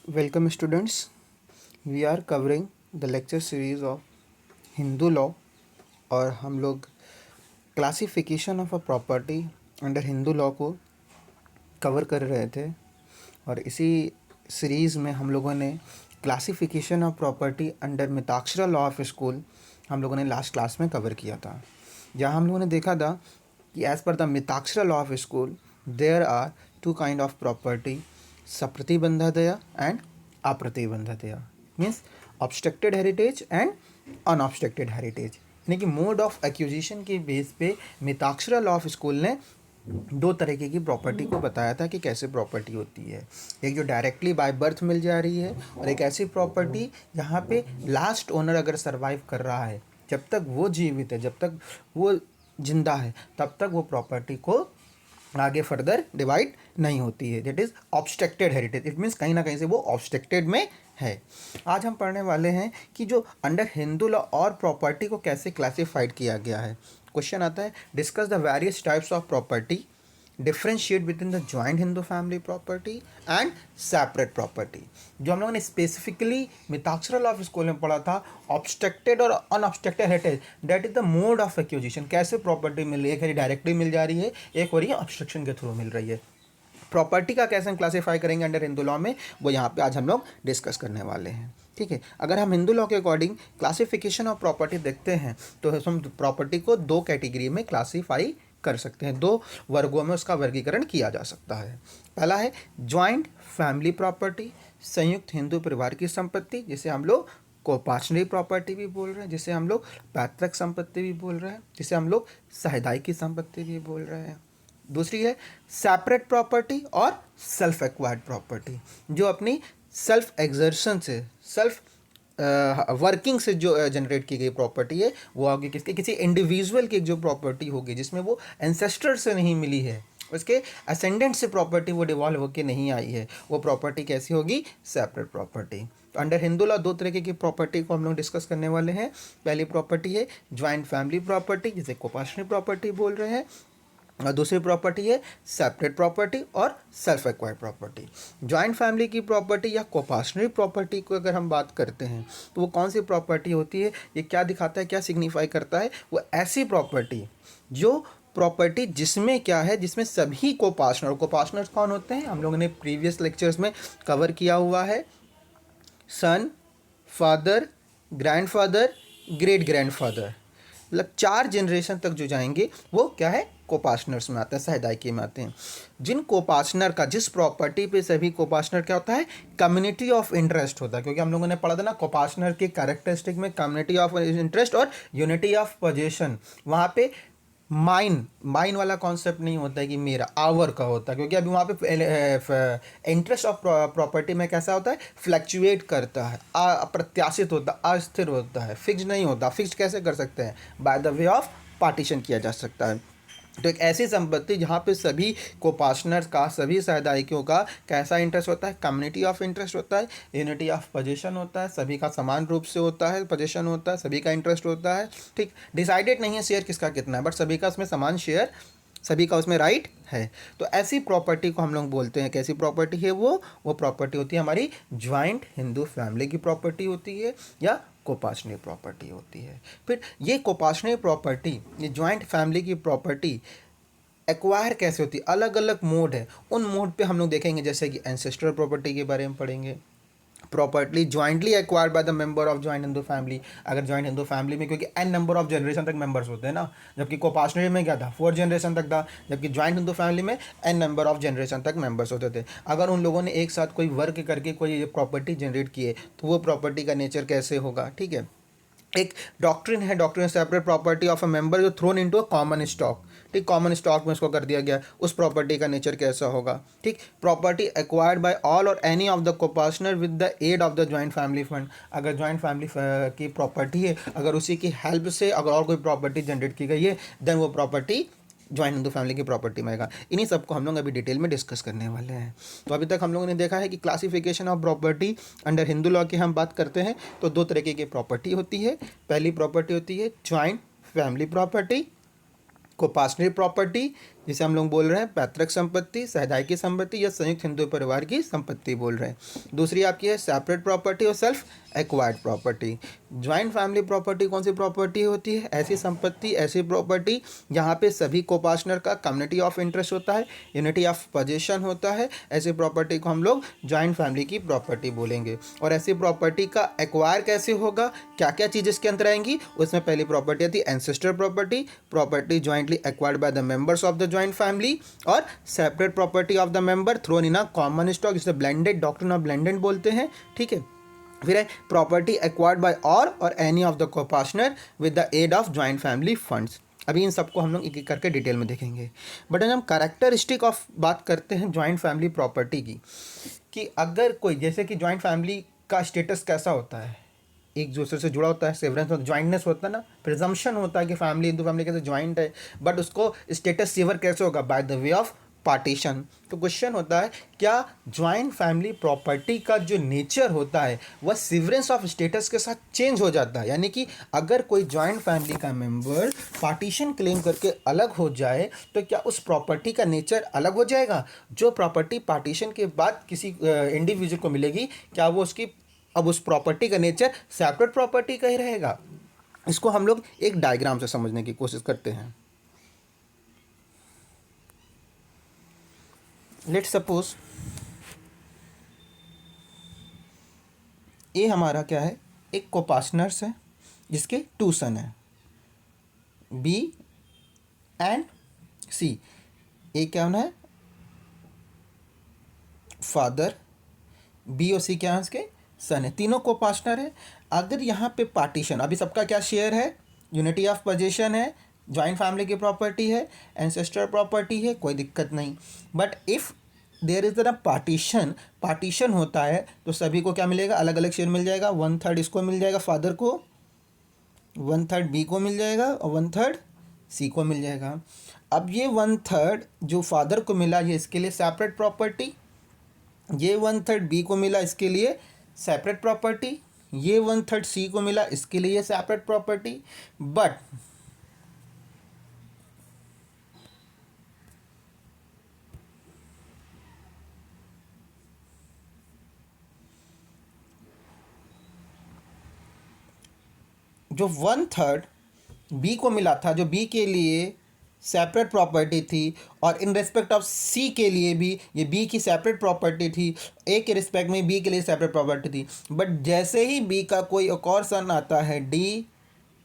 Welcome students. We are covering the lecture series of Hindu law और हम लोग classification of a property under Hindu law को cover कर रहे थे और इसी सीरीज़ में हम लोगों ने classification of property under Mitakshara law of school हम लोगों ने लास्ट क्लास में कवर किया था, जहाँ हम लोगों ने देखा था कि as per the Mitakshara law of school there are two kind of property, सप्रतिबंधतया एंड अप्रतिबंधतया, means obstructed heritage and unobstructed heritage, यानी कि मोड ऑफ एक्विजिशन के बेस पे मिताक्षरा लॉ ऑफ स्कूल ने दो तरीके की प्रॉपर्टी को बताया था कि कैसे प्रॉपर्टी होती है। एक जो डायरेक्टली बाय बर्थ मिल जा रही है और एक ऐसी प्रॉपर्टी जहाँ पे लास्ट ओनर अगर सर्वाइव कर रहा है, जब तक वो जीवित है, जब तक वो जिंदा है, तब तक वो प्रॉपर्टी को आगे फर्दर डिवाइड नहीं होती है। That is obstructed heritage. It means कहीं ना कहीं से वो ऑब्स्ट्रक्टेड में है। आज हम पढ़ने वाले हैं कि जो अंडर हिंदू लॉ और प्रॉपर्टी को कैसे क्लासिफाइड किया गया है। क्वेश्चन आता है, discuss the various types of property, differentiate between the joint Hindu family property and separate property. जो हम लोगों ने specifically Mitakshara law of school में पढ़ा था, ऑब्स्ट्रक्टेड और unobstructed heritage, that is the mode of acquisition. कैसे प्रॉपर्टी मिल रही है, एक डायरेक्टली मिल जा रही है, एक हो रही है ऑब्स्ट्रक्शन के थ्रू मिल रही है। प्रॉपर्टी का कैसे हम क्लासीफाई करेंगे अंडर हिंदू लॉ में, वो यहाँ पे आज हम लोग डिस्कस करने वाले हैं। ठीक है, अगर हम हिंदू लॉ के अकॉर्डिंग क्लासिफिकेशन ऑफ प्रॉपर्टी देखते हैं तो हम प्रॉपर्टी को दो कैटेगरी में क्लासीफाई कर सकते हैं, दो वर्गों में उसका वर्गीकरण किया जा सकता है। पहला है ज्वाइंट फैमिली प्रॉपर्टी, संयुक्त हिंदू परिवार की संपत्ति, जिसे हम लोग कोपाशनरी प्रॉपर्टी भी बोल रहे हैं, जिसे हम लोग पैतृक संपत्ति भी बोल रहे हैं, जिसे हम लोग सामुदायिक की संपत्ति भी बोल रहे हैं। दूसरी है सेपरेट प्रॉपर्टी और सेल्फ एक्वायर्ड प्रॉपर्टी, जो अपनी सेल्फ एग्जर्शन से, सेल्फ वर्किंग से जो जनरेट की गई प्रॉपर्टी है, वो आगे किसी इंडिविजुअल की जो प्रॉपर्टी होगी जिसमें वो एंसेस्टर से नहीं मिली है, उसके असेंडेंट से प्रॉपर्टी वो डिवॉल्व होकर नहीं आई है, वो प्रॉपर्टी कैसी होगी, सेपरेट प्रॉपर्टी। तो अंडर हिंदू लॉ दो तरीके की प्रॉपर्टी को हम लोग डिस्कस करने वाले हैं। पहली प्रॉपर्टी है ज्वाइंट फैमिली प्रॉपर्टी, जिसे कोपाशनरी प्रॉपर्टी बोल रहे हैं, और दूसरी प्रॉपर्टी है सेपरेट प्रॉपर्टी और self acquired property. Joint family की प्रॉपर्टी या कोपाशनरी प्रॉपर्टी को अगर हम बात करते हैं तो वो कौन सी प्रॉपर्टी होती है, ये क्या दिखाता है, क्या सिग्निफाई करता है, वो ऐसी प्रॉपर्टी जो प्रॉपर्टी जिसमें क्या है, जिसमें सभी कोपाशनर कौन होते हैं, हम लोगों ने प्रीवियस लेक्चर्स में कवर किया हुआ है। सन, फादर, ग्रैंडफादर, ग्रेट ग्रैंडफादर, मतलब 4 जनरेशन तक जो जाएंगे वो क्या है, कोपाशनर्स में आते हैं, सामुदायिक में आते हैं। जिन कोपाशनर का, जिस प्रॉपर्टी पे सभी कोपाशनर क्या होता है, कम्युनिटी ऑफ इंटरेस्ट होता है, क्योंकि हम लोगों ने पढ़ा था ना कोपाशनर के कैरेक्टरिस्टिक में कम्युनिटी ऑफ इंटरेस्ट और यूनिटी ऑफ पोजेशन। वहाँ पे माइन वाला कॉन्सेप्ट नहीं होता है कि मेरा, आवर का होता है, क्योंकि अभी वहाँ पे इंटरेस्ट ऑफ प्रॉपर्टी में कैसा होता है, फ्लैक्चुएट करता है, अप्रत्याशित होता है, अस्थिर होता है, फिक्स नहीं होता। फिक्स कैसे कर सकते हैं, bye the way of partition किया जा सकता है। तो एक ऐसी संपत्ति जहाँ पे सभी कोपाशनर्स का, सभी सामुदायिकों का कैसा इंटरेस्ट होता है, कम्युनिटी ऑफ इंटरेस्ट होता है, यूनिटी ऑफ पोजीशन होता है, सभी का समान रूप से होता है, पोजीशन होता है, सभी का इंटरेस्ट होता है। ठीक, डिसाइडेड नहीं है शेयर किसका कितना है, बट सभी का उसमें समान शेयर, सभी का उसमें राइट है। तो ऐसी प्रॉपर्टी को हम लोग बोलते हैं, कैसी प्रॉपर्टी है वो प्रॉपर्टी होती है हमारी ज्वाइंट हिंदू फैमिली की प्रॉपर्टी होती है या कोपाशनरी प्रॉपर्टी होती है। फिर ये कोपाशनरी प्रॉपर्टी, ये ज्वाइंट फैमिली की प्रॉपर्टी एक्वायर कैसे होती है, अलग अलग मोड है। उन मोड पे हम लोग देखेंगे, जैसे कि एंसेस्ट्रल प्रॉपर्टी के बारे में पढ़ेंगे, property jointly acquired by the member of joint Hindu family. अगर ज्वाइंट हिंदू फैमिली में क्योंकि एन नंबर ऑफ जनरेशन तक मेंबर्स होते हैं ना, जबकि कोपाशनरी में क्या था, 4 जनरेशन तक था, जबकि ज्वाइंट हिंदू फैमिली में एन नंबर ऑफ जनरेशन तक मेंबर्स होते थे। अगर उन लोगों ने एक साथ कोई वर्क करके कोई प्रॉपर्टी जनरेट की है तो वो प्रॉपर्टी का नेचर कैसे होगा। ठीक है, एक डॉक्ट्रिन है, doctrine separate property of a member जो thrown into a common stock. ठीक, कॉमन स्टॉक में उसको कर दिया गया, उस प्रॉपर्टी का नेचर कैसा होगा। ठीक, प्रॉपर्टी एक्वायर्ड बाय ऑल और any of the coparcener with the aid of the joint family fund. अगर ज्वाइंट फैमिली की प्रॉपर्टी है, अगर उसी की हेल्प से अगर और कोई प्रॉपर्टी जनरेट की गई है, देन वो प्रॉपर्टी ज्वाइंट हिंदू फैमिली की प्रॉपर्टी में आएगा। इन्हीं सबको हम लोग अभी डिटेल में डिस्कस करने वाले हैं। तो अभी तक हम लोगों ने देखा है कि classification of property under Hindu law की हम बात करते हैं तो दो तरीके की प्रॉपर्टी होती है। पहली प्रॉपर्टी होती है ज्वाइंट फैमिली प्रॉपर्टी, कोपाशनरी प्रॉपर्टी, जिसे हम लोग बोल रहे हैं पैतृक संपत्ति, सहदाई की संपत्ति या संयुक्त हिंदू परिवार की संपत्ति बोल रहे हैं। दूसरी आपकी है सेपरेट प्रॉपर्टी और self acquired property. Joint family property कौन सी प्रॉपर्टी होती है? ऐसी संपत्ति, ऐसी प्रॉपर्टी जहाँ पे सभी को पार्टनर का कम्युनिटी ऑफ इंटरेस्ट होता है, यूनिटी ऑफ पोजीशन होता है। ऐसी प्रॉपर्टी को हम लोग ज्वाइंट फैमिली की प्रॉपर्टी बोलेंगे। और ऐसी प्रॉपर्टी का एक्वायर कैसे होगा, क्या क्या चीज़ इसके अंदर आएंगी? उसमें पहली प्रॉपर्टी आती है ancestor property, property jointly acquired by the members of the joint family, और separate property of the member thrown in a common stock, जिसे ब्लेंडेड, डॉक्ट्रिन ऑफ ब्लेंडेड बोलते हैं। ठीक है। फिर है प्रॉपर्टी एक्वायर्ड बाय ऑल और any of the copartner with the aid of joint family funds. अभी इन सबको हम लोग एक एक करके डिटेल में देखेंगे। बट हम कैरेक्टरिस्टिक ऑफ बात करते हैं ज्वाइंट फैमिली प्रॉपर्टी की, कि अगर कोई, जैसे कि ज्वाइंट फैमिली का स्टेटस कैसा होता है, एक दूसरे से जुड़ा होता है, सेवरेंस होता है, ज्वाइंटनेस होता है ना, प्रिजम्पशन होता है कि फैमिली, हिंदू फैमिली कैसे ज्वाइंट है, बट उसको स्टेटस सेवर कैसे होगा? Bye the way of partition. तो क्वेश्चन होता है, क्या ज्वाइंट फैमिली प्रॉपर्टी का जो नेचर होता है वह सिवरेंस ऑफ स्टेटस के साथ चेंज हो जाता है? यानी कि अगर कोई ज्वाइंट फैमिली का मेंबर पार्टीशन क्लेम करके अलग हो जाए तो क्या उस प्रॉपर्टी का नेचर अलग हो जाएगा? जो प्रॉपर्टी पार्टीशन के बाद किसी इंडिविजुअल को मिलेगी, क्या वो उसकी, अब उस प्रॉपर्टी का नेचर सेपरेट प्रॉपर्टी का ही रहेगा? इसको हम लोग एक डायग्राम से समझने की कोशिश करते हैं। लेट्स सपोज ये हमारा क्या है, एक कोपार्टनर्स है जिसके 2 सन है, बी एंड सी। ए क्या होना है? फादर, बी और सी क्या है? उसके सन है। तीनों को पार्टनर है। अगर यहाँ पे पार्टीशन, अभी सबका क्या शेयर है? यूनिटी ऑफ पोजीशन है, ज्वाइंट फैमिली की प्रॉपर्टी है, एंसेस्टर प्रॉपर्टी है, कोई दिक्कत नहीं। But if there is a partition होता है तो सभी को क्या मिलेगा? अलग अलग शेयर मिल जाएगा। 1/3 इसको मिल जाएगा फादर को, 1/3 बी को मिल जाएगा और 1/3 सी को मिल जाएगा। अब ये 1/3 जो फादर को मिला, ये इसके लिए सेपरेट प्रॉपर्टी, ये 1/3 बी को मिला, इसके लिए सेपरेट प्रॉपर्टी, ये 1/3 सी को मिला, इसके लिए सेपरेट प्रॉपर्टी। बट जो 1/3 बी को मिला था, जो बी के लिए सेपरेट प्रॉपर्टी थी, और इन रिस्पेक्ट ऑफ सी के लिए भी ये बी की सेपरेट प्रॉपर्टी थी, ए के रिस्पेक्ट में बी के लिए सेपरेट प्रॉपर्टी थी। बट जैसे ही बी का कोई एक और सन आता है, डी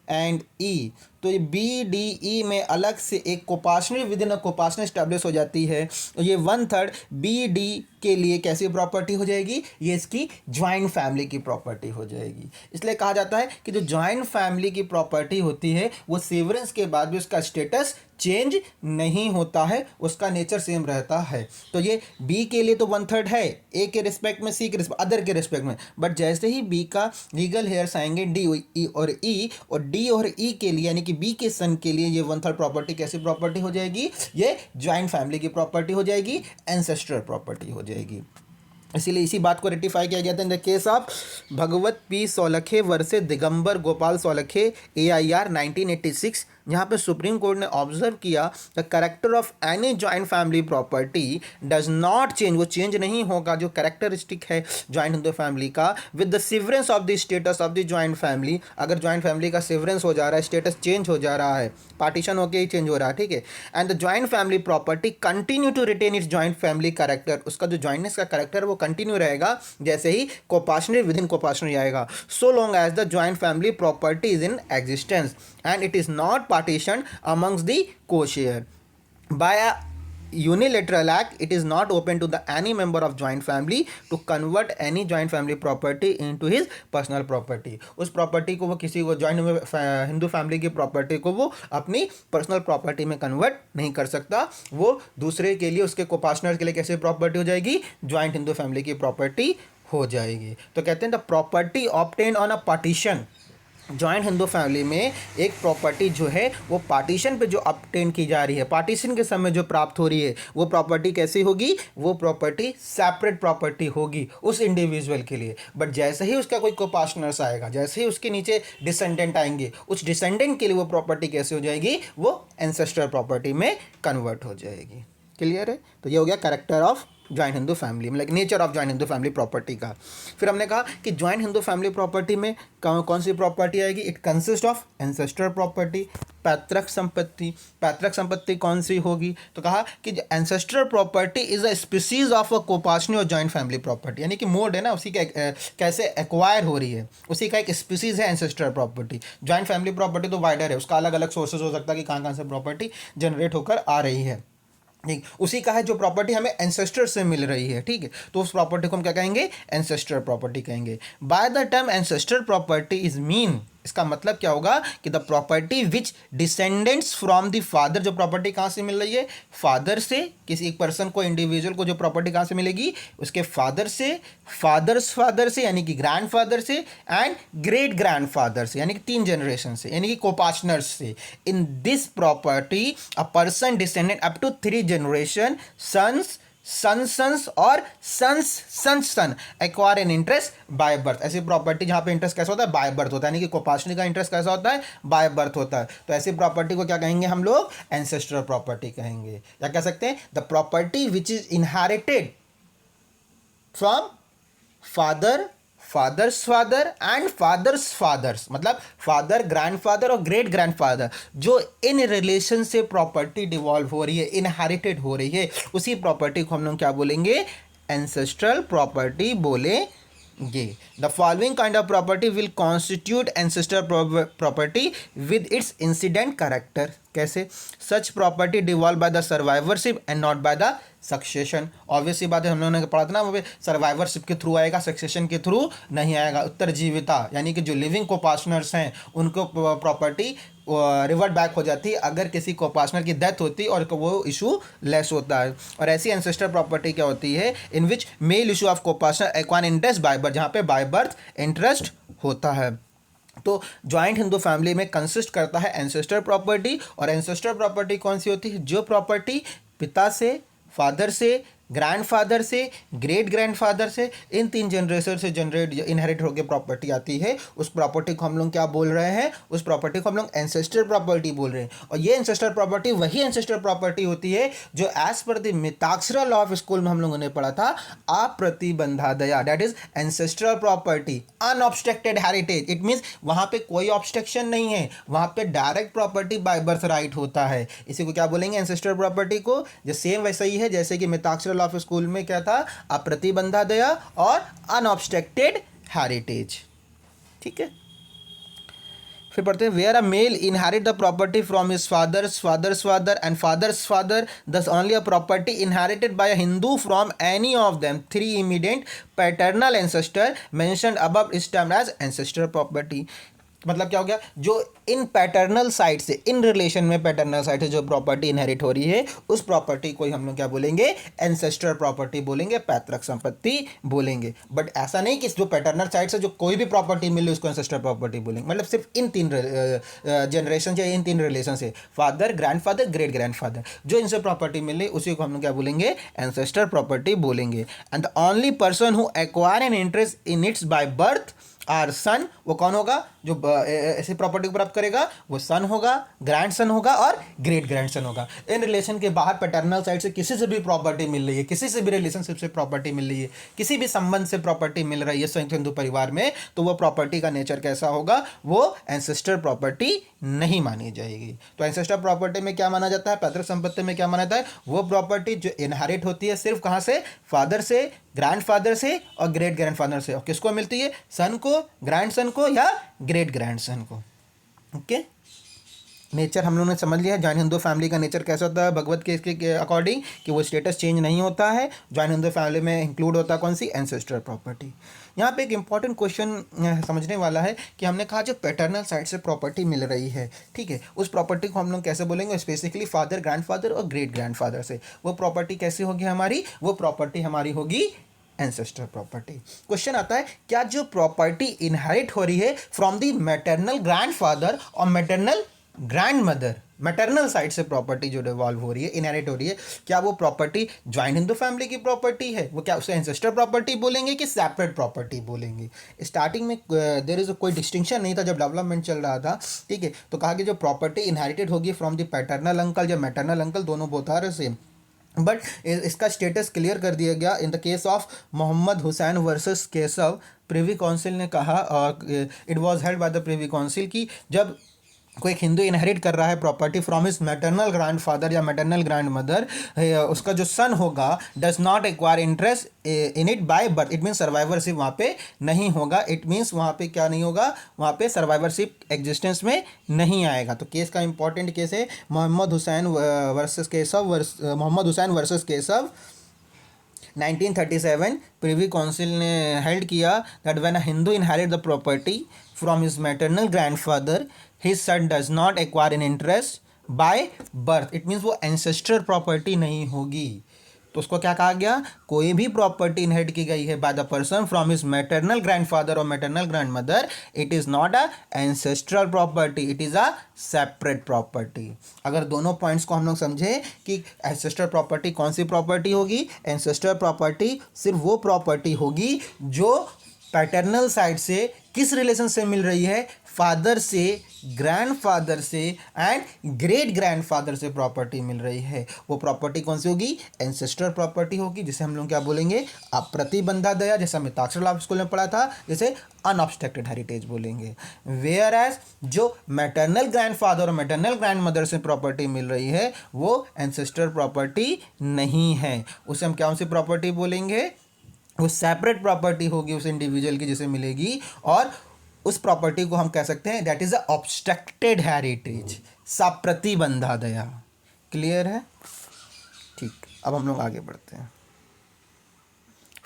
एंड ई, तो ये बी डी ई में अलग से एक कोपार्टनर विद इन अ कोपार्टनर स्टैब्लिश हो जाती है। तो ये 1/3 बी डी के लिए कैसी प्रॉपर्टी हो जाएगी? ये इसकी ज्वाइंट फैमिली की प्रॉपर्टी हो जाएगी। इसलिए कहा जाता है कि जो ज्वाइंट फैमिली की प्रॉपर्टी होती है वो सेवरेंस के बाद भी उसका स्टेटस चेंज नहीं होता है, उसका नेचर सेम रहता है। तो ये बी के लिए तो 1/3 है, ए के रिस्पेक्ट में, सी के रिस्पेक्ट, अदर के रिस्पेक्ट में। बट जैसे ही बी का लीगल हेयर्स आएंगे, डी और ई, और डी और ई के लिए यानी कि बी के सन के लिए ये 1/3 प्रॉपर्टी कैसी प्रॉपर्टी हो जाएगी? ये ज्वाइंट फैमिली की प्रॉपर्टी हो जाएगी, एंसेस्ट्रल प्रॉपर्टी हो जाएगी। इसीलिए इसी बात को रेटिफाई किया गया था in the case of Bhagwat P Saulkhe versus Digambar Gopal Saulkhe, AIR 1986, जहाँ पे सुप्रीम कोर्ट ने ऑब्जर्व किया the character of any joint family property does not change, वो चेंज नहीं होगा जो कैरेक्टरिस्टिक है ज्वाइंट हिंदू फैमिली का, with the severance of the status of the joint family. अगर ज्वाइंट फैमिली का सिवरेंस हो जा रहा है, स्टेटस चेंज हो जा रहा है, पार्टीशन होकर ही चेंज हो रहा है, ठीक है, and the joint family property continue to retain its joint family character, उसका जो ज्वाइंटनेस का कैरेक्टर वो कंटिन्यू रहेगा जैसे ही कोपार्टनर विद इन कोपार्टनर आएगा, so long as the joint family property is in existence and it is not partitioned amongst the co-share. By a unilateral act, it is not open to the any member of joint family to convert any joint family property into his personal property. उस property को वो किसी को joint Hindu family की property को वो अपनी personal property में कन्वर्ट नहीं कर सकता। वो दूसरे के लिए, उसके को-पार्टनर के लिए कैसे प्रॉपर्टी हो जाएगी? ज्वाइंट हिंदू फैमिली की प्रॉपर्टी हो जाएगी। तो कहते हैं the property obtain on a partition joint Hindu family में एक प्रॉपर्टी जो है वो पार्टीशन पे जो ऑब्टेन की जा रही है, पार्टीशन के समय जो प्राप्त हो रही है, वो प्रॉपर्टी कैसी होगी? वो प्रॉपर्टी सेपरेट प्रॉपर्टी होगी उस इंडिविजुअल के लिए। बट जैसे ही उसका कोई कोपार्टनर्स आएगा, जैसे ही उसके नीचे डिसेंडेंट आएंगे, उस डिसेंडेंट के लिए वो प्रॉपर्टी कैसे हो जाएगी? वो एंसेस्टर प्रॉपर्टी में कन्वर्ट हो जाएगी। क्लियर है? तो ये हो गया character of joint Hindu family, मतलब nature of joint Hindu family property का। फिर हमने कहा कि जॉइंट हिंदू फैमिली प्रॉपर्टी में कौन सी प्रॉपर्टी आएगी? It consist of ancestor property, पैतृक संपत्ति। पैतृक संपत्ति कौन सी होगी? तो कहा कि ancestor property is a species of a copartner और जॉइंट फैमिली प्रॉपर्टी, यानी कि मोड है ना उसी के कैसे एक्वायर हो रही है, उसी का एक स्पीसीज है ancestor property. Joint family property तो वाइडर है, उसका अलग अलग सोर्सेज हो सकता है कि कहाँ कहाँ से प्रॉपर्टी जनरेट होकर आ रही है। ठीक, उसी का है जो प्रॉपर्टी हमें एंसेस्टर से मिल रही है। ठीक है, तो उस प्रॉपर्टी को हम क्या कहेंगे? एंसेस्टर प्रॉपर्टी कहेंगे। By the term ancestor property is mean, इसका मतलब क्या होगा कि the property which descendants from the father, जो प्रॉपर्टी कहाँ से मिल रही है? फादर से। किसी एक पर्सन को, इंडिविजुअल को जो प्रॉपर्टी कहाँ से मिलेगी? उसके फादर से, फादर्स फादर से यानी कि ग्रैंड फादर से, एंड ग्रेट ग्रैंड फादर से यानी कि 3 जनरेशन से, यानी कि कोपार्टनर्स से। In this property a person descendant up to 3 generation, sons, sons और sons son acquire an interest by birth. ऐसी प्रॉपर्टी जहाँ पे इंटरेस्ट कैसा होता है? बाय बर्थ होता है, यानी कि कोपार्टनर का इंटरेस्ट कैसा होता है? बाय बर्थ होता है। तो ऐसी प्रॉपर्टी को क्या कहेंगे हम लोग? एंसेस्ट्रल प्रॉपर्टी कहेंगे। या कह सकते हैं the property which is inherited from father, father's father and father's father's, मतलब फादर, ग्रैंडफादर और ग्रेट ग्रैंडफादर, जो इन रिलेशन से प्रॉपर्टी डिवॉल्व हो रही है, इनहेरिटेड हो रही है, उसी प्रॉपर्टी को हम लोग क्या बोलेंगे? एंसेस्ट्रल प्रॉपर्टी बोलेंगे। The following kind of property will constitute ancestral property with its incident character. कैसे? Such property devolve by the survivorship and not by the succession. Obviously बात है, हम लोगों ने पढ़ा था ना, वो सर्वाइवरशिप के थ्रू आएगा, सक्सेशन के थ्रू नहीं आएगा। उत्तरजीविता यानी कि जो लिविंग कोपार्टनर्स हैं उनको प्रॉपर्टी रिवर्ट बैक हो जाती है अगर किसी कोपार्टनर की डेथ होती है और वो इशू लेस होता है। और ऐसी एंसेस्टर प्रॉपर्टी क्या होती है? In which male issue of copartner acquire interest by birth, जहाँ पे बाय बर्थ इंटरेस्ट होता है। तो जॉइंट हिंदू फैमिली में कंसिस्ट करता है एंसेस्टर प्रॉपर्टी। और एंसेस्टर प्रॉपर्टी कौन सी होती है? जो प्रॉपर्टी पिता से, फादर से, ग्रैंडफादर से, ग्रेट ग्रैंडफादर से, इन 3 जनरेशन से जनरेट इनहेरिट होकर प्रॉपर्टी आती है, उस प्रॉपर्टी को हम लोग क्या बोल रहे हैं? उस प्रॉपर्टी को हम लोग एंसेस्टर प्रॉपर्टी बोल रहे हैं। और ये एंसेस्टर प्रॉपर्टी वही एंसेस्टर प्रॉपर्टी होती है जो as per the Mitakshara law of school में हम लोगों ने पढ़ा था, अप्रतिबंधादया, that is ancestral property, unobstructed heritage. It means वहाँ पे कोई ऑब्स्ट्रक्शन नहीं है, वहाँ पे direct property by birth right होता है। इसी को क्या बोलेंगे? एंसेस्टर प्रॉपर्टी को। जो सेम वैसा ही है जैसे कि मिताक्षरा ऑफ स्कूल में क्या था? अप्रतिबंधादया और अनऑब्स्ट्रक्टेड हेरिटेज। ठीक है, फिर पढ़ते हैं where a male inherit the property from his father's, father's father and father's father, thus only a property inherited by a Hindu from any of them 3 immediate paternal ancestor mentioned above is termed as ancestor property. मतलब क्या हो गया? जो इन paternal side से, इन relation में paternal side से जो प्रॉपर्टी इनहेरिट हो रही है, उस प्रॉपर्टी को हम लोग क्या बोलेंगे? एंसेस्टर प्रॉपर्टी बोलेंगे, पैतृक संपत्ति बोलेंगे। बट ऐसा नहीं कि जो पैटर्नल साइड से जो कोई भी प्रॉपर्टी मिले उसको एंसेस्टर प्रॉपर्टी बोलेंगे। मतलब सिर्फ इन 3 जनरेशन या इन 3 रिलेशन से, फादर, ग्रैंडफादर, ग्रेट ग्रैंडफादर, जो इनसे प्रॉपर्टी मिले उसी को हम लोग क्या बोलेंगे? एंसेस्टर प्रॉपर्टी बोलेंगे। And the only person who acquire an interest in its by birth are son, वो कौन होगा? जो ऐसी प्रॉपर्टी को प्राप्त करेगा वो सन होगा, ग्रैंड सन होगा और ग्रेट ग्रैंड सन होगा। इन रिलेशन के बाहर पैटर्नल साइड से किसी से भी प्रॉपर्टी मिल रही है, किसी से भी रिलेशनशिप से प्रॉपर्टी मिल रही है, किसी भी संबंध से प्रॉपर्टी मिल रही है संयुक्त हिंदू परिवार में, तो वो प्रॉपर्टी का नेचर कैसा होगा? वो एंसेस्टर प्रॉपर्टी नहीं मानी जाएगी। तो एंसेस्टर प्रॉपर्टी में क्या माना जाता है? पैतृक संपत्ति में क्या माना जाता है? वो प्रॉपर्टी जो इनहेरिट होती है सिर्फ कहाँ से? फादर से, ग्रैंडफादर से और ग्रेट ग्रैंडफादर से। और किसको मिलती है? सन को, ग्रैंड सन को या ग्रेट ग्रैंड सन को। ओके, नेचर हम लोगों ने समझ लिया है। जॉइंट हिंदू फैमिली का नेचर कैसा होता है भगवत के इसके अकॉर्डिंग, कि वो स्टेटस चेंज नहीं होता है। जॉइंट हिंदू फैमिली में इंक्लूड होता है कौन सी? Ancestor property. यहाँ पे एक इंपॉर्टेंट क्वेश्चन समझने वाला है कि हमने कहा जो पैटर्नल साइड से प्रॉपर्टी मिल रही है, ठीक है, उस प्रॉपर्टी को हम लोग कैसे बोलेंगे? स्पेसिफिकली फादर, ग्रैंडफादर और ग्रेट ग्रैंडफादर से। वो प्रॉपर्टी कैसी होगी हमारी? वो प्रॉपर्टी हमारी होगी एंसेस्टर प्रॉपर्टी। क्वेश्चन आता है क्या जो प्रॉपर्टी इनहेरिट हो रही है फ्रॉम द मैटरनल ग्रैंडफादर और maternal grand mother, maternal side से प्रॉपर्टी जो डिवॉल्व हो रही है, इनहेरिट हो रही है, क्या वो प्रॉपर्टी ज्वाइंट हिंदू फैमिली की प्रॉपर्टी है? वो क्या उसे एंसेस्टर प्रॉपर्टी बोलेंगे कि सेपरेट प्रॉपर्टी बोलेंगे? स्टार्टिंग में देयर इज कोई डिस्टिंक्शन नहीं था जब डेवलपमेंट चल रहा था, ठीक है। तो कहा कि जो प्रॉपर्टी इनहेरिटेड होगी फ्रॉम द पैटर्नल अंकल या मैटरनल अंकल, दोनों बोथ आर सेम, बट इसका स्टेटस क्लियर कर दिया गया in the case of Mohammad Hussain versus Keshav. Privy Council ने कहा, it was held by the Privy Council, कि जब कोई एक हिंदू इनहेरिट कर रहा है property from his maternal grandfather या मैटरनल ग्रैंड मदर, उसका जो सन होगा does not acquire interest in it by birth, it means survivorship वहाँ पे नहीं होगा। इट मीन्स वहाँ पे क्या नहीं होगा, वहाँ पे सर्वाइवरशिप एग्जिस्टेंस में नहीं आएगा। तो केस का इंपॉर्टेंट केस है Mohammad Hussain versus Keshav, Mohammad Hussain versus Keshav 1937। Privy Council ने हेल्ड किया that when a Hindu inherit the property from his maternal grandfather, his son does not acquire in interest by birth, it means वो ancestor property नहीं होगी। तो उसको क्या कहा गया, कोई भी प्रॉपर्टी इनहेरिट की गई है by the person from his maternal grandfather और maternal grand mother, it is not a ancestral property, it is a separate property. अगर दोनों पॉइंट्स को हम लोग समझे कि एंसेस्ट्रल प्रॉपर्टी कौन सी प्रॉपर्टी होगी, एंसेस्ट्रल प्रॉपर्टी सिर्फ वो प्रॉपर्टी होगी जो पैटर्नल साइड से किस रिलेशन से मिल रही है, फादर से, ग्रैंडफादर से एंड ग्रेट ग्रैंडफादर से प्रॉपर्टी मिल रही है। वो प्रॉपर्टी कौन सी होगी, एंसेस्टर प्रॉपर्टी होगी, जिसे हम लोग क्या बोलेंगे, अप्रतिबंधादया, जैसा हमने ताक्षर लाभ स्कूल में पढ़ा था, जैसे अनऑब्स्ट्रक्टेड हेरिटेज बोलेंगे। वेयर एज जो मैटरनल ग्रैंडफादर और मैटरनल ग्रैंड मदर से प्रॉपर्टी मिल रही है वो एंसेस्टर प्रॉपर्टी नहीं है, उसे हम कौन सी प्रॉपर्टी बोलेंगे, वो सेपरेट प्रॉपर्टी होगी उस इंडिविजुअल की जिसे मिलेगी, और उस प्रॉपर्टी को हम कह सकते हैं that is a obstructed heritage, साप्रतिबंधादया। क्लियर है? ठीक, अब हम लोग आगे बढ़ते हैं।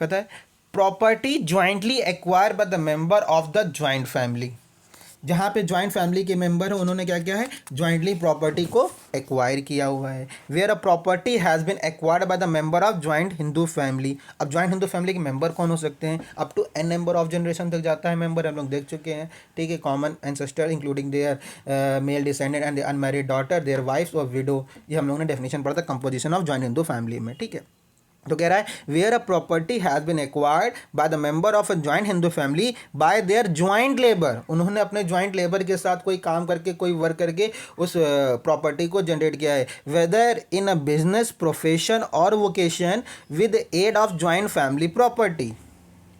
पता है property jointly acquire bye the member of the joint family, जहाँ पे ज्वाइंट फैमिली के मेंबर हैं उन्होंने क्या किया है, ज्वाइंटली प्रॉपर्टी को एक्वायर किया हुआ है। Where a property has been acquired by the member of joint Hindu family. अब ज्वाइंट हिंदू फैमिली के मेंबर कौन हो सकते हैं, up to n number of generation तक जाता है मेंबर, हम लोग देख चुके हैं, ठीक है। Common ancestor including their male descendant and unmarried daughter, their wives और विडो, ये हम लोगों ने डेफिनेशन पढ़ा था composition of joint Hindu family में, ठीक है। तो कह रहा है where a property has been acquired by the member of a joint Hindu family by their joint labour, उन्होंने अपने ज्वाइंट लेबर के साथ कोई काम करके, कोई वर्क करके उस प्रॉपर्टी को जनरेट किया है, whether in a business, profession और vocation with aid of joint family property,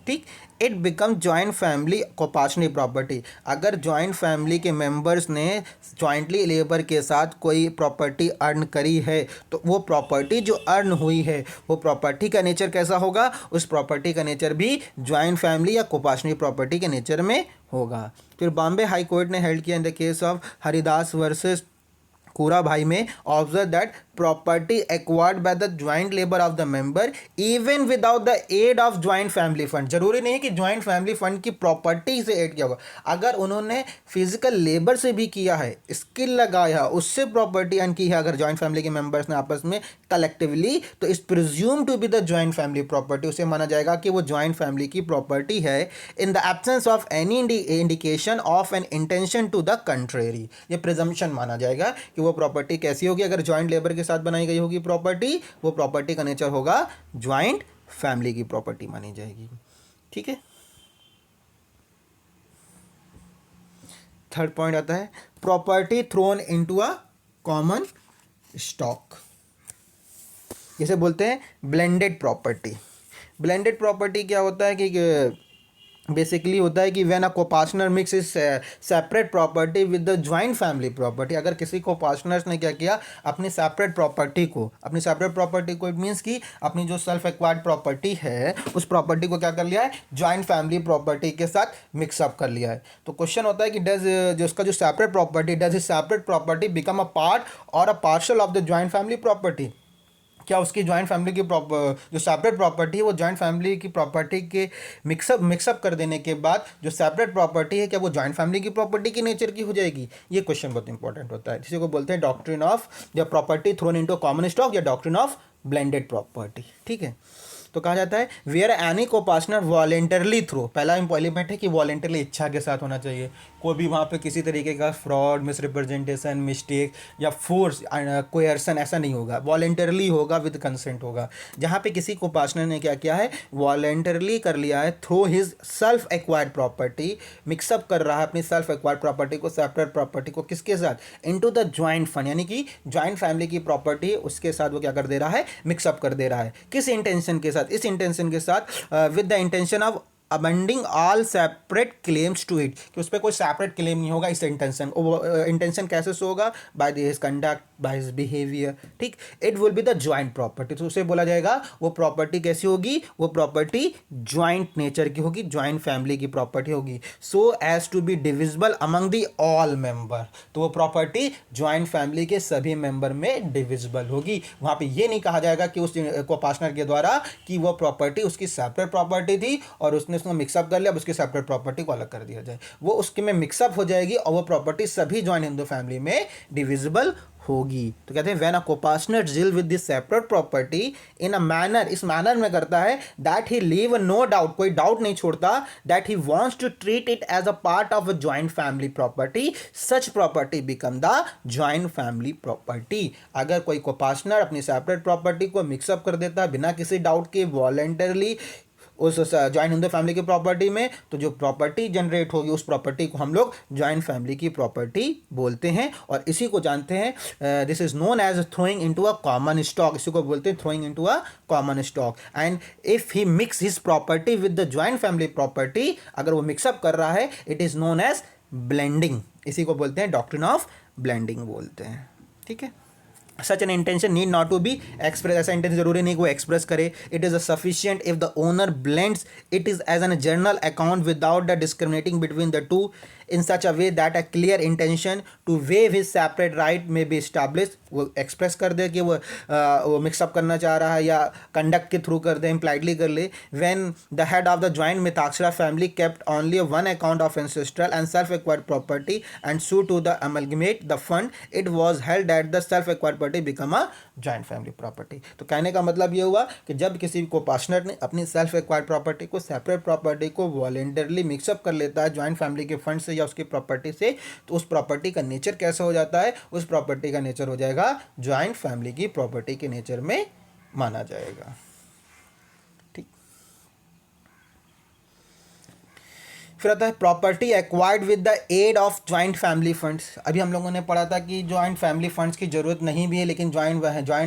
ठीक। It become joint family coparcenary property. अगर ज्वाइंट फैमिली के मेंबर्स ने ज्वाइंटली लेबर के साथ कोई प्रॉपर्टी अर्न करी है तो वो प्रॉपर्टी जो अर्न हुई है वो प्रॉपर्टी का नेचर कैसा होगा, उस प्रॉपर्टी का नेचर भी ज्वाइंट फैमिली या कोपाशनी प्रॉपर्टी के नेचर में होगा। फिर बॉम्बे हाई कोर्ट ने हेल्ड किया in the case of Haridas versus Kura Bhai में, observe that property acquired by the joint labour of the member even without the aid of joint family fund. जरूरी नहीं है कि ज्वाइंट फैमिली फंड की प्रॉपर्टी से aid किया होगा, अगर उन्होंने फिजिकल लेबर से भी किया है, स्किल लगाया, उससे प्रॉपर्टी अर्न की है अगर ज्वाइंट फैमिली के मेंबर्स ने आपस में कलेक्टिवली, तो is presume to be the joint family property, उसे माना जाएगा कि वो ज्वाइंट फैमिली की प्रॉपर्टी है in the absence of any indication of an intention to the contrary. ये प्रिजम्पशन माना जाएगा कि वो प्रॉपर्टी कैसी होगी, अगर ज्वाइंट लेबर के साथ बनाई गई होगी प्रॉपर्टी, वो प्रॉपर्टी का नेचर होगा ज्वाइंट फैमिली की प्रॉपर्टी मानी जाएगी, ठीक है। थर्ड पॉइंट आता है property throne into a common stock, जिसे बोलते हैं ब्लेंडेड प्रॉपर्टी। ब्लेंडेड प्रॉपर्टी क्या होता है कि बेसिकली होता है कि when a copartner mix is separate property with the joint family property. अगर किसी को पार्टनर्स ने क्या किया, अपनी सेपरेट प्रॉपर्टी को इट मीन्स कि अपनी जो सेल्फ एक्वायर्ड प्रॉपर्टी है उस प्रॉपर्टी को क्या कर लिया है, ज्वाइंट फैमिली प्रॉपर्टी के साथ मिक्सअप कर लिया है। तो क्वेश्चन होता है कि डज जो उसका जो separate property, does is separate property become a part और a parcel of the joint family property. क्या उसकी ज्वाइंट फैमिली की जो सेपरेट प्रॉपर्टी है वो ज्वाइंट फैमिली की प्रॉपर्टी के मिक्सअप कर देने के बाद जो सेपरेट प्रॉपर्टी है क्या वो ज्वाइंट फैमिली की प्रॉपर्टी की नेचर की हो जाएगी? ये क्वेश्चन बहुत इंपॉर्टेंट होता है, जिसे को बोलते हैं doctrine of the property throne into common stock या डॉक्ट्रिन ऑफ ब्लेंडेड प्रॉपर्टी, ठीक है। तो कहा जाता है वेयर एनी को पार्टनर वॉलेंटरली थ्रू, पहला इम्पॉलिमेंट है कि वॉलेंटरली इच्छा के साथ होना चाहिए, कोई भी वहाँ पे किसी तरीके का फ्रॉड, मिसरिप्रेजेंटेशन, मिस्टेक या फोर्स, कोयर्सन ऐसा नहीं होगा, वॉलेंटरली होगा, विद कंसेंट होगा। जहाँ पे किसी को पार्टनर ने क्या किया है, वॉलेंटरली कर लिया है through his self acquired property, mix up कर रहा है अपनी सेल्फ एक्वायर्ड प्रॉपर्टी को, सेपरेट प्रॉपर्टी को, किसके साथ, इनटू द ज्वाइंट फंड, यानी कि ज्वाइंट फैमिली की प्रॉपर्टी उसके साथ वो क्या कर दे रहा है, मिक्सअप कर दे रहा है। किस इंटेंशन के साथ, इस इंटेंशन के साथ, with the intention of abandoning all separate claims to it, कि उस पर कोई सेपरेट क्लेम नहीं होगा। इस इंटेंशन, वो इंटेंशन कैसे शो होगा, by his conduct, by his behaviour, ठीक। It will be the joint property, तो उसे बोला जाएगा वो प्रॉपर्टी कैसी होगी, वो प्रॉपर्टी ज्वाइंट नेचर की होगी, ज्वाइंट फैमिली की प्रॉपर्टी होगी, so as to be divisible among the all member, तो वो प्रॉपर्टी ज्वाइंट फैमिली के सभी मेंबर में डिविजिबल होगी। वहाँ पे ये नहीं कहा जाएगा कि उस को पार्टनर के द्वारा कि वो प्रॉपर्टी उसकी सेपरेट प्रॉपर्टी थी और उसने उसको मिक्सअप कर लिया, अब उसकी सेपरेट प्रॉपर्टी को अलग कर दिया जाए, वो उसके में मिक्सअप हो जाएगी और वो प्रॉपर्टी सभी ज्वाइंट हिंदू फैमिली में डिविजिबल होगी। तो कहते हैं when a copartner deal with this separate property in a manner, इस मैनर में करता है, that he leave no doubt, कोई डाउट नहीं छोड़ता, that he wants to treat it as a part of a joint family property, such property become the joint family property. अगर कोई कोपार्टनर अपनी सेपरेट प्रॉपर्टी को मिक्सअप कर देता है बिना किसी डाउट के, वॉलेंटरली उस जॉइंट हिंदू फैमिली की प्रॉपर्टी में, तो जो प्रॉपर्टी जनरेट होगी उस प्रॉपर्टी को हम लोग जॉइंट फैमिली की प्रॉपर्टी बोलते हैं। और इसी को जानते हैं, this is known as throwing into a common stock, इसी को बोलते हैं throwing into a common stock. And if he mix his property with the joint family property, अगर वो मिक्सअप कर रहा है, it is known as blending, इसी को बोलते हैं डॉक्ट्रिन ऑफ ब्लेंडिंग बोलते हैं, ठीक है। Such an intention need not to be express, ऐसा इंटेंशन जरूरी नहीं कि वो एक्सप्रेस करे। It is a sufficient if the owner blends it is as an general account without the discriminating between the two in such a way that a clear intention to waive his separate right may be establish, वो express कर दे कि वो mix up करना चाह रहा है या कंडक्ट के थ्रू कर दे, इम्प्लाइडली कर ले। When the head of the joint Mitakshara family kept only one account of ancestral and self acquired property and sue to the amalgamate the fund, it was held that the self acquired property become a joint family property. तो कहने का मतलब ये हुआ कि जब किसी को पार्टनर ने अपनी सेल्फ एक्वायर्ड प्रॉपर्टी को, सेपरेट प्रॉपर्टी को वॉलेंटरली मिक्सअप कर लेता है ज्वाइंट फैमिली के फंड से या उसकी प्रॉपर्टी से, तो उस प्रॉपर्टी का नेचर कैसा हो जाता है, उस प्रॉपर्टी का नेचर हो जाएगा ज्वाइंट फैमिली की प्रॉपर्टी के नेचर में माना जाएगा, ठीक। फिर आता है property acquired with the aid of joint family funds. अभी हम लोगों ने पढ़ा था कि ज्वाइंट फैमिली फंड्स की जरूरत नहीं भी है, लेकिन ज्वाइंट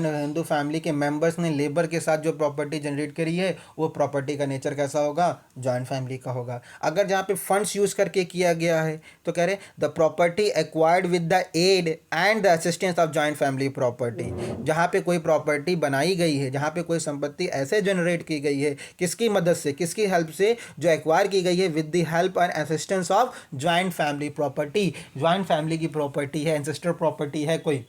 हिंदू फैमिली के मेंबर्स ने लेबर के साथ जो प्रॉपर्टी जनरेट करी है, वो प्रॉपर्टी का नेचर कैसा होगा, ज्वाइंट फैमिली का होगा। अगर जहाँ पे फंड्स यूज करके किया गया है, तो कह रहे the property acquired with the aid and the assistance of joint family property, जहाँ पे कोई प्रॉपर्टी बनाई गई है, जहाँ पे कोई संपत्ति ऐसे जनरेट की गई है, किसकी मदद से, किसकी हेल्प से, जो एक्वायर की गई है with the help and assistance of joint family property. Joint family की प्रॉपर्टी है, एंसेस्टर प्रॉपर्टी है कोई,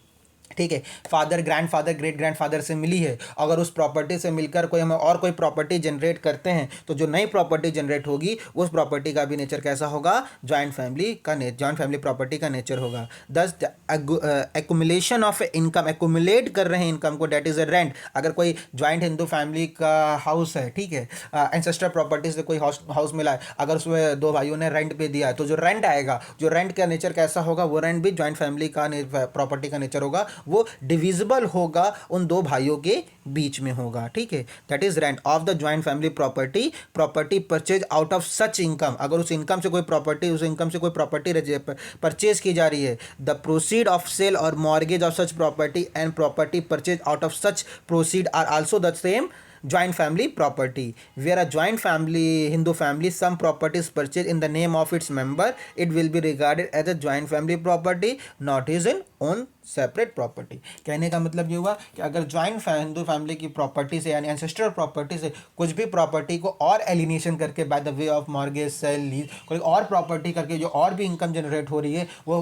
ठीक है, फादर, ग्रैंडफादर, ग्रेट ग्रैंडफादर से मिली है, अगर उस प्रॉपर्टी से मिलकर कोई हम और कोई प्रॉपर्टी जनरेट करते हैं, तो जो नई प्रॉपर्टी जनरेट होगी उस प्रॉपर्टी का भी नेचर कैसा होगा, जॉइंट फैमिली का जॉइंट फैमिली प्रॉपर्टी का नेचर होगा। दस एक्यूमुलेशन ऑफ इनकम, एक्यूमुलेट कर रहे हैं इनकम को, डेट इज अ रेंट। अगर कोई जॉइंट हिंदू फैमिली का हाउस है, ठीक है, एंसेस्टर प्रॉपर्टी से कोई हाउस मिला है, अगर उसमें दो भाइयों ने रेंट पे दिया, तो जो रेंट आएगा, जो रेंट का नेचर कैसा होगा, वो रेंट भी जॉइंट फैमिली का प्रॉपर्टी का नेचर होगा, वो डिविजिबल होगा, उन दो भाइयों के बीच में होगा, ठीक है। That is rent of the joint family property, property purchase out of such income, अगर उस इनकम से कोई प्रॉपर्टी, उस इनकम से कोई प्रॉपर्टी परचेज की जा रही है, द प्रोसीड ऑफ सेल और mortgage of such property and property purchase out of such proceed are also the same joint family property. Where a joint family, Hindu family, some property is purchased in the name of its member, it will be regarded as a joint family property, not his own separate property. कहने का मतलब ये हुआ कि अगर joint Hindu family की property से, यानी एंसेस्ट्रल प्रॉपर्टी से कुछ भी प्रॉपर्टी को और एलिनेशन करके, by the way of mortgage, sale, lease, कोई और प्रॉपर्टी करके जो और भी इनकम जनरेट हो रही है, वो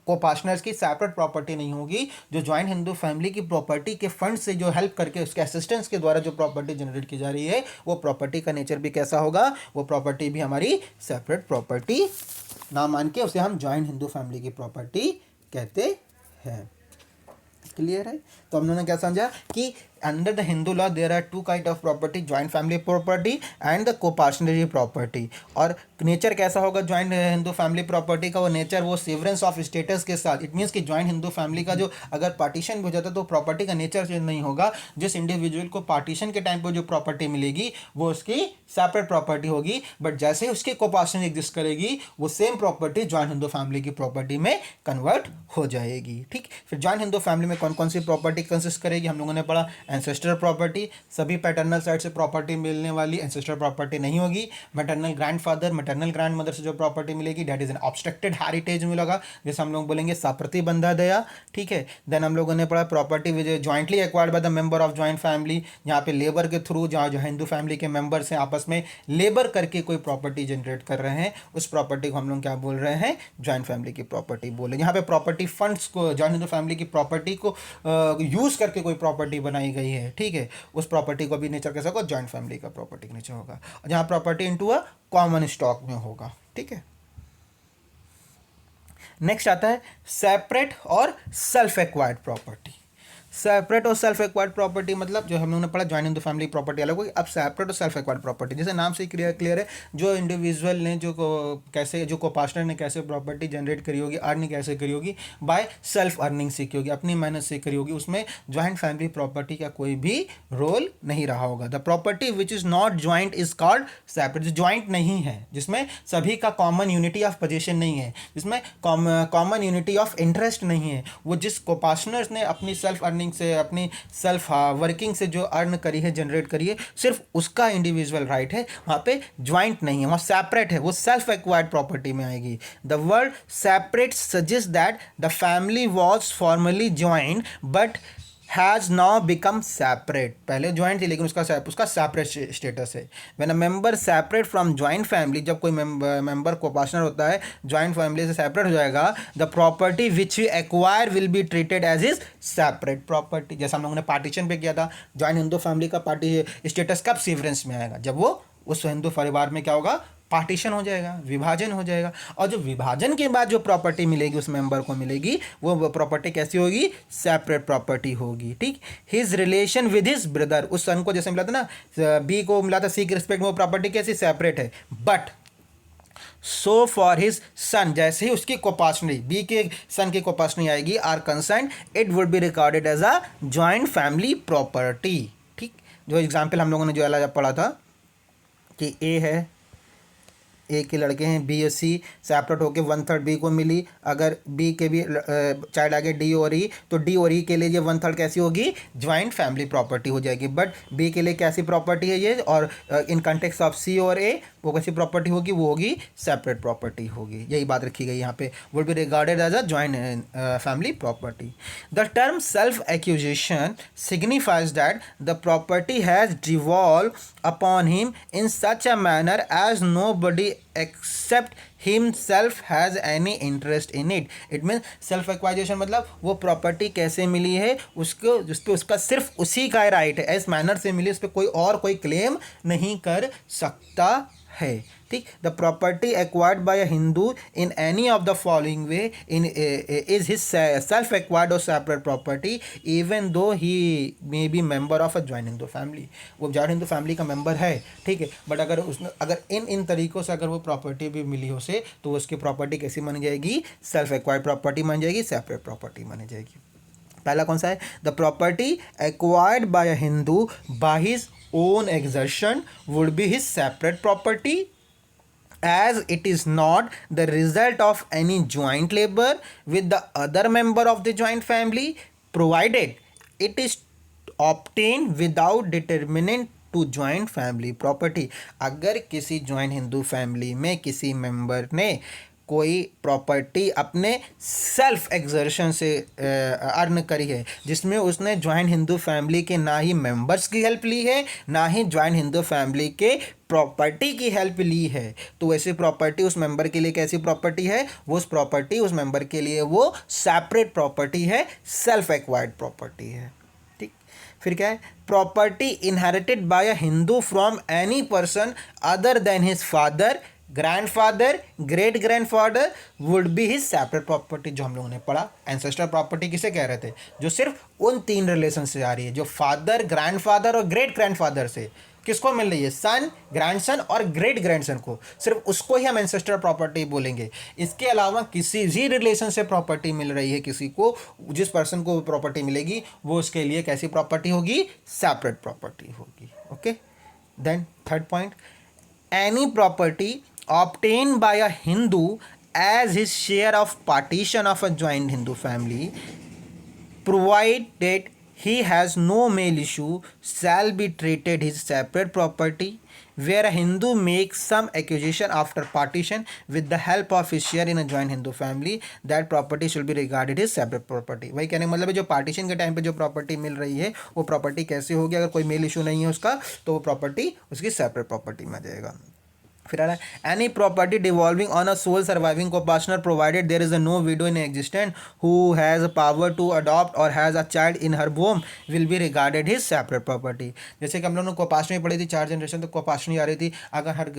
को पार्टनर्स की सेपरेट प्रॉपर्टी नहीं होगी। जो ज्वाइंट हिंदू फैमिली की प्रॉपर्टी के फंड से जो हेल्प करके, उसके असिस्टेंस के द्वारा जो प्रॉपर्टी जनरेट की जा रही है, वो प्रॉपर्टी का नेचर भी कैसा होगा, वो प्रॉपर्टी भी हमारी सेपरेट प्रॉपर्टी ना मान के उसे हम ज्वाइंट हिंदू फैमिली की प्रॉपर्टी कहते हैं। क्लियर है। तो हम लोगों ने क्या समझा कि under the Hindu law there are two kind of property, joint family property and the coparcenary property. और नेचर कैसा होगा जॉइंट हिंदू फैमिली प्रॉपर्टी का? वो नेचर वो सिवरेंस ऑफ स्टेटस के साथ, इट मीन्स कि जॉइंट हिंदू फैमिली का जो अगर पार्टीशन भी हो जाता तो प्रॉपर्टी का नेचर चेंज नहीं होगा। जिस इंडिविजुअल को पार्टीशन के टाइम पर जो प्रॉपर्टी मिलेगी वो उसकी सेपरेट प्रॉपर्टी होगी, बट जैसे ही उसकी कोपार्शनरी एग्जिस्ट करेगी वो same property joint Hindu family की प्रॉपर्टी में कन्वर्ट हो जाएगी। ठीक, फिर जॉइंट हिंदू फैमिली में कौन कौन सी प्रॉपर्टी कंसिस्ट करेगी? हम लोगों ने पढ़ा एंसेस्टर प्रॉपर्टी, सभी पैटर्नल साइड से प्रॉपर्टी मिलने वाली एंसेस्टर प्रॉपर्टी नहीं होगी। मैटरनल ग्रैंडफादर, मैटरनल ग्रैंडमदर से जो प्रॉपर्टी मिलेगी that is an obstructed heritage मिलेगा, जैसे हम लोग बोलेंगे साप्रतिबंधा दया। ठीक है, देन हम लोगों ने पढ़ा property which jointly acquired by the member of joint family, यहाँ पे लेबर के थ्रू जहाँ जो हिंदू फैमिली के मेंबर्स हैं आपस में लेबर करके कोई प्रॉपर्टी जनरेट कर रहे हैं, उस प्रॉपर्टी को हम लोग क्या बोल रहे हैं? जॉइंट फैमिली की प्रॉपर्टी बोल रहे हैं। यहाँ पे प्रॉपर्टी फंड्स को जॉइंट हिंदू फैमिली की प्रॉपर्टी को यूज करके कोई प्रॉपर्टी बनाई गई है, ठीक है, उस प्रॉपर्टी को भी नेचर कैसा होगा? जॉइंट फैमिली का प्रॉपर्टी का नेचर होगा, और जहाँ property into a common stock में होगा। ठीक है, नेक्स्ट आता है सेपरेट और सेल्फ एक्वायर्ड प्रॉपर्टी। सेपरेट और सेल्फ एक्वायर्ड प्रॉपर्टी मतलब जो हम लोगों ने पढ़ा जॉइंट हिंदू फैमिली प्रॉपर्टी अलग होगी, अब सेपरेट और सेल्फ एक्वायर्ड प्रॉपर्टी जैसे नाम से क्लियर है, जो इंडिविजुअल ने कैसे जो कोपार्टनर ने कैसे प्रॉपर्टी जनरेट करी होगी, अर्न कैसे करी होगी, बाय सेल्फ अर्निंग से की होगी, अपनी मेहनत से करी होगी, उसमें जॉइंट फैमिली प्रॉपर्टी का कोई भी रोल नहीं रहा होगा। The property which is not joint is called separate. जो जॉइंट नहीं है, जिसमें सभी का कॉमन यूनिटी ऑफ पोजीशन नहीं है, जिसमें कॉमन यूनिटी ऑफ इंटरेस्ट नहीं है, वो जिस कोपार्टनर्स ने अपनी सेल्फ अर्निंग से, अपनी सेल्फ वर्किंग से जो अर्न करी है, जनरेट करी है, सिर्फ उसका इंडिविजुअल राइट है, वहाँ पे ज्वाइंट नहीं है, वहाँ सेपरेट है, वो सेल्फ एक्वायर्ड प्रॉपर्टी में आएगी। The word separate suggest that the family was formally joint but has now become separate. पहले ज्वाइंट थी लेकिन उसका सेपरेट स्टेटस है। When a member separate from joint family, जब कोई मेंबर को पार्टनर होता है ज्वाइंट फैमिली से सेपरेट हो जाएगा, the property which we acquire will be treated as is separate property. जैसा हम लोगों ने पार्टीशन पे किया था, ज्वाइंट हिंदू फैमिली का पार्टी स्टेटस कब सीवरेंस में आएगा? जब वो उस हिंदू परिवार में क्या होगा? पार्टीशन हो जाएगा, विभाजन हो जाएगा, और जो विभाजन के बाद जो प्रॉपर्टी मिलेगी उस मेंबर को मिलेगी, वो प्रॉपर्टी कैसी होगी? सेपरेट प्रॉपर्टी होगी। ठीक, his relation with his brother, उस सन को जैसे मिला था ना, बी को मिला था सी के रिस्पेक्ट में, वो प्रॉपर्टी कैसी? सेपरेट है। But so for his son, जैसे ही उसकी कोपार्टनरी बी के सन की कोपार्टनरी आएगी, are concern, it would be recorded as a joint family property. ठीक, जो एग्जाम्पल हम लोगों ने जो अलग पढ़ा था कि ए है, ए के लड़के हैं, बी और सी सेपरेट होकर 1/3 बी को मिली, अगर बी के भी चाइल्ड आगे डी और ई, तो डी और ई के लिए ये 1/3 कैसी होगी? ज्वाइंट फैमिली प्रॉपर्टी हो जाएगी। बट बी के लिए कैसी प्रॉपर्टी है ये, और इन कंटेक्स्ट ऑफ सी और ए वो कैसी प्रॉपर्टी होगी? वो होगी सेपरेट प्रॉपर्टी होगी। यही बात रखी गई यहाँ पे, would be regarded as a joint family property. The term self acquisition signifies that the property has devolve upon him in such a manner as nobody except himself has any interest in it. It means self acquisition मतलब वो property कैसे मिली है, उसको जिस पे उसका सिर्फ उसी का राइट है, इस मैनर से मिली, उस पर कोई और कोई क्लेम नहीं कर सकता है। ठीक, the property acquired by a Hindu in any of the following way in is his self acquired और separate property even though he may be member of a joint Hindu family. वो जॉइंट हिंदू फैमिली का member है, ठीक है, but अगर उसने अगर इन तरीक़ों से अगर वो प्रॉपर्टी भी मिली हो से, तो उसकी प्रॉपर्टी कैसी मानी जाएगी? सेल्फ एक्वायर्ड प्रॉपर्टी मानी जाएगी, सेपरेट प्रॉपर्टी मानी जाएगी। पहला कौन सा है? The property acquired by a Hindu by his own exertion would be his separate property as it is not the result of any joint labor with the other member of the joint family, provided it is obtained without determinant to joint family property। अगर किसी joint Hindu family में किसी member ने कोई property अपने self exertion से earn करी है, जिसमें उसने ज्वाइंट हिंदू फैमिली के ना ही मेंबर्स की हेल्प ली है, ना ही ज्वाइंट हिंदू फैमिली के प्रॉपर्टी की हेल्प ली है, तो वैसी प्रॉपर्टी उस मेंबर के लिए कैसी प्रॉपर्टी है? वो उस प्रॉपर्टी उस मेंबर के लिए वो सेपरेट प्रॉपर्टी है, सेल्फ एक्वायर्ड प्रॉपर्टी है। ठीक, फिर क्या है? Property inherited by a Hindu from any person other than his father grandfather, great grandfather would be his separate property, जो हम लोगों ने पढ़ा। एंसेस्टर प्रॉपर्टी किसे कह रहे थे, जो सिर्फ उन तीन रिलेशन से आ रही है, जो फादर, ग्रैंडफादर और ग्रेट ग्रैंडफादर से किसको मिल रही है, सन, ग्रैंडसन और ग्रेट ग्रैंडसन को, सिर्फ उसको ही हम एंसेस्टर प्रॉपर्टी बोलेंगे। इसके अलावा किसी भी रिलेशन से प्रॉपर्टी मिल रही है किसी को, जिस पर्सन को प्रॉपर्टी मिलेगी वो उसके लिए कैसी प्रॉपर्टी होगी, सेपरेट प्रॉपर्टी होगी। Okay, then third point, any property obtained by a Hindu as his share of partition of a joint Hindu family, provided he has no male issue, shall be treated his separate property. Where a Hindu makes some acquisition after partition with the help of his share in a joint Hindu family, that property should be regarded as separate property. वही कहने का मतलब है, जो partition के time पे जो property मिल रही है वो प्रॉपर्टी कैसे होगी, अगर कोई मेल इशू नहीं है उसका तो वो प्रॉपर्टी उसकी सेपरेट प्रॉपर्टी में आ जाएगा। फिर आ रहा है, any property devolving on a sole surviving copartner provided there is a no widow in existent who has power to adopt और has a child in her womb will be regarded his separate property. जैसे कि हम लोगों ने कोपास्टरी पढ़ी थी, 4 generation तो कोपास्टरी आ रही थी, अगर हर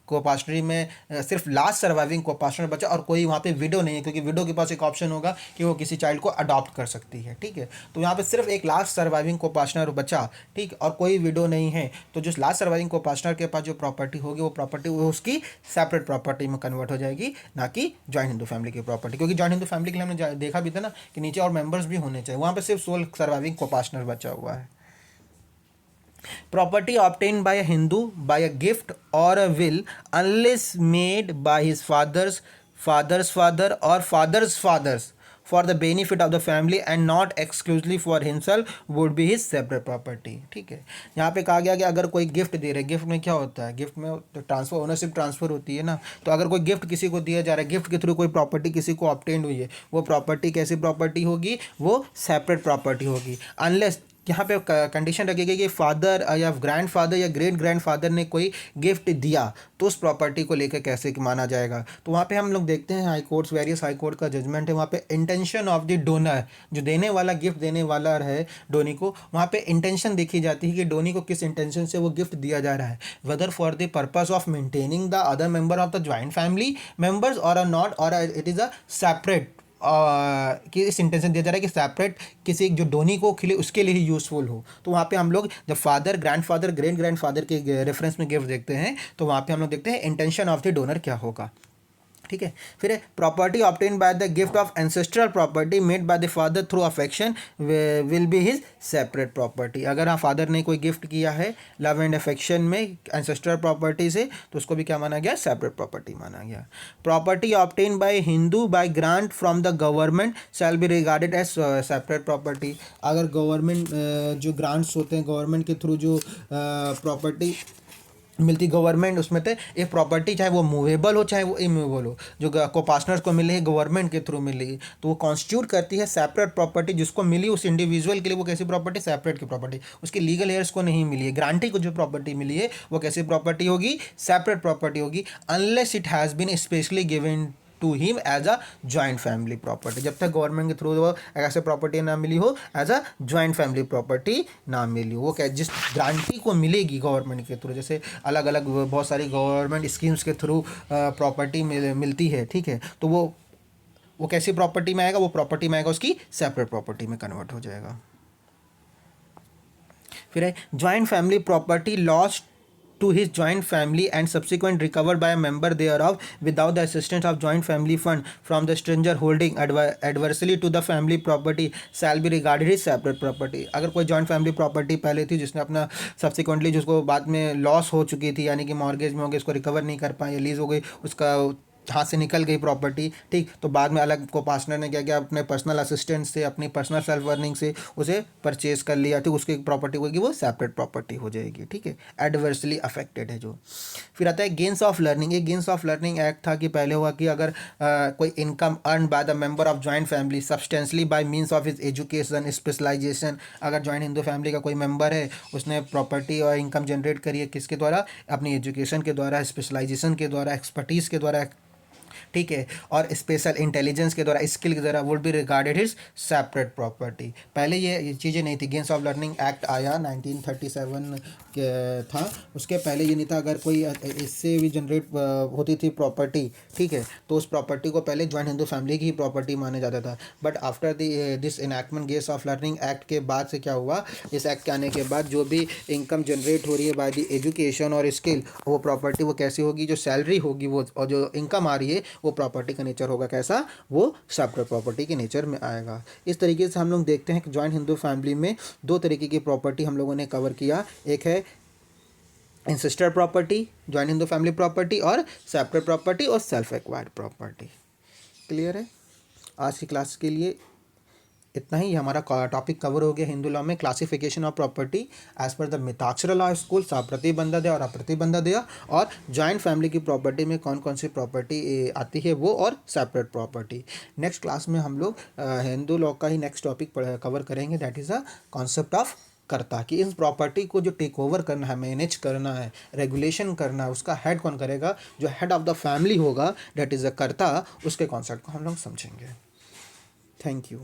कोपास्टरी में सिर्फ लास्ट सर्वाइविंग कोपास्टरी बचा और कोई वहाँ पे विडो नहीं है, क्योंकि विडो के पास एक ऑप्शन होगा कि वो किसी चाइल्ड को अडॉप्ट कर सकती है, ठीक है। तो यहाँ पे सिर्फ एक लास्ट सर्वाइविंग कोपास्टनर बचा, ठीक, और कोई विडो नहीं है, तो जो लास्ट सर्वाइविंग कोपास्टनर के पास जो प्रॉपर्टी होगी वो प्रॉपर्टी वो उसकी सेपरेट प्रॉपर्टी में कन्वर्ट हो जाएगी, ना कि जॉइंट हिंदू फैमिली की प्रॉपर्टी। क्योंकि जॉइंट हिंदू फैमिली के लिए हमने देखा भी था ना कि नीचे और मेंबर्स भी होने चाहिए, वहाँ पे सिर्फ सोल सर्वाइविंग कोपास्टनर बचा हुआ है। Property obtained by a Hindu by a gift or a will, unless made by his father's father or father's fathers for the benefit of the family and not exclusively for himself, would be his separate property। ठीक है, यहाँ पे कहा गया कि अगर कोई gift दे रहे, गिफ्ट में क्या होता है, गिफ्ट में तो ट्रांसफर, ओनरशिप ट्रांसफर होती है ना, तो अगर कोई गिफ्ट किसी को दिया जा रहा है, गिफ्ट के थ्रू कोई प्रॉपर्टी किसी को ऑब्टेन हुई है, वो प्रॉपर्टी कैसी प्रॉपर्टी होगी, वो सेपरेट प्रॉपर्टी होगी। अनलेस यहाँ पे कंडीशन रखी गई कि फादर या ग्रैंडफादर या ग्रेट ग्रैंडफादर ने कोई गिफ्ट दिया तो उस प्रॉपर्टी को लेकर कैसे माना जाएगा। तो वहाँ पे हम लोग देखते हैं high courts, various high court का जजमेंट है, वहाँ पे इंटेंशन ऑफ द डोनर, जो देने वाला गिफ्ट देने वाला है डोनी को, वहाँ पे इंटेंशन देखी जाती है कि डोनी को किस इंटेंशन से वो गिफ्ट दिया जा रहा है, whether for the purpose of maintaining the other member of the joint family members और नॉट, और इट इज़ अ सेपरेट, कि इस इंटेंशन दिया जा रहा है कि सेपरेट किसी जो डोनी को खिले उसके लिए ही यूज़फुल हो। तो वहाँ पे हम लोग जब फादर, ग्रैंडफादर, ग्रेट ग्रैंडफादर के रेफरेंस में गिफ्ट देखते हैं तो वहाँ पे हम लोग देखते हैं इंटेंशन ऑफ द डोनर क्या होगा, ठीक है। फिर property obtain by the gift of ancestral property made by the father through affection will be his separate property. अगर हाँ फादर ने कोई गिफ्ट किया है लव एंड अफेक्शन में एंसेस्ट्रल प्रॉपर्टी से, तो उसको भी क्या माना गया, सेपरेट प्रॉपर्टी माना गया। Property obtain by Hindu by grant from the government shall be regarded as separate property. अगर गवर्नमेंट जो ग्रांट्स होते हैं गवर्नमेंट के थ्रू जो प्रॉपर्टी मिलती गवर्नमेंट उसमें थे, एक प्रॉपर्टी चाहे वो मूवेबल हो चाहे वो इमूवेबल हो, जो को-पार्टनर्स को मिली है गवर्नमेंट के थ्रू मिली है, तो वो कॉन्स्टिट्यूट करती है सेपरेट प्रॉपर्टी। जिसको मिली उस इंडिविजुअल के लिए वो कैसी प्रॉपर्टी, सेपरेट की प्रॉपर्टी, उसकी लीगल हेयर्स को नहीं मिली है। ग्रांटी को जो प्रॉपर्टी मिली है वो कैसी प्रॉपर्टी होगी, सेपरेट प्रॉपर्टी होगी, unless it has been specially given to him as a joint family property. जब तक गवर्नमेंट के थ्रू वो ऐसे प्रॉपर्टी ना मिली हो, as a joint family property ना मिली हो, वो क्या जिस ग्रांटी को मिलेगी गवर्नमेंट के थ्रू, जैसे अलग अलग बहुत सारी गवर्नमेंट स्कीम्स के थ्रू प्रॉपर्टी मिलती है, ठीक है, तो वो कैसी प्रॉपर्टी में आएगा, वो प्रॉपर्टी में आएगा उसकी सेपरेट प्रॉपर्टी में कन्वर्ट हो जाएगा। फिर है joint family property lost to his joint family and subsequent recovered by a member thereof without the assistance of joint family fund from the stranger holding adversely to the family property shall be regarded as separate property। अगर कोई joint family property पहले थी जिसने अपना subsequently जिसको बाद में loss हो चुकी थी, यानी कि मॉर्गेज में हो गई, उसको रिकवर नहीं कर पाए, लीज हो गई, उसका हाथ से निकल गई प्रॉपर्टी, ठीक, तो बाद में अलग को पार्टनर ने क्या किया, अपने पर्सनल असिस्टेंट से, अपनी पर्सनल सेल्फ अर्निंग से उसे परचेज कर लिया, तो उसकी प्रॉपर्टी होगी वो सेपरेट प्रॉपर्टी हो जाएगी, ठीक है, एडवर्सली अफेक्टेड है जो। फिर आता है गेन्स ऑफ लर्निंग। एक गेन्स ऑफ लर्निंग एक्ट था कि पहले हुआ कि अगर कोई income earn by the member of joint family substantially by means of his education specialization. अगर जॉइंट हिंदू फैमिली का कोई मेंबर है, उसने प्रॉपर्टी और इनकम जनरेट करी है किसके द्वारा, अपनी एजुकेशन के द्वारा, स्पेशलाइजेशन के द्वारा, एक्सपर्टीज़ के द्वारा, ठीक है, और स्पेशल इंटेलिजेंस के द्वारा, स्किल के द्वारा, would be regarded his separate property. पहले ये चीज़ें नहीं थी। गेम्स ऑफ लर्निंग एक्ट आया 1937 के था, उसके पहले ये नहीं था। अगर कोई इससे भी जनरेट होती थी प्रॉपर्टी, ठीक है, तो उस प्रॉपर्टी को पहले जॉइंट हिंदू फैमिली की ही प्रॉपर्टी माना जाता था। But after this enactment games of learning act के बाद से क्या हुआ, इस एक्ट के आने के बाद जो भी इनकम जनरेट हो रही है बाय द एजुकेशन और स्किल, वो प्रॉपर्टी वो कैसी होगी, जो सैलरी होगी वो और जो इनकम आ रही है वो प्रॉपर्टी का नेचर होगा कैसा, वो सेपरेट प्रॉपर्टी के नेचर में आएगा। इस तरीके से हम लोग देखते हैं कि जॉइंट हिंदू फैमिली में दो तरीके की प्रॉपर्टी हम लोगों ने कवर किया। एक है इंसिस्टर property, joint Hindu family property, और सेपरेट प्रॉपर्टी और सेल्फ एक्वायर्ड प्रॉपर्टी। क्लियर है? आज की क्लास के लिए इतना ही। हमारा टॉपिक कवर हो गया हिंदू लॉ में classification of property as per the Mitakshara law school, प्रतिबंधदेय और अप्रतिबंधदेय, और जॉइंट फैमिली की प्रॉपर्टी में कौन कौन सी प्रॉपर्टी आती है वो, और सेपरेट प्रॉपर्टी। नेक्स्ट क्लास में हम लोग हिंदू लॉ का ही नेक्स्ट टॉपिक कवर करेंगे, that is a concept of कर्ता, कि इस प्रॉपर्टी को जो टेक ओवर करना है, मैनेज करना है, रेगुलेशन करना है, उसका हेड कौन करेगा, जो हेड ऑफ द फैमिली होगा, दैट इज़ अ कर्ता, उसके कॉन्सेप्ट को हम लोग समझेंगे। Thank you.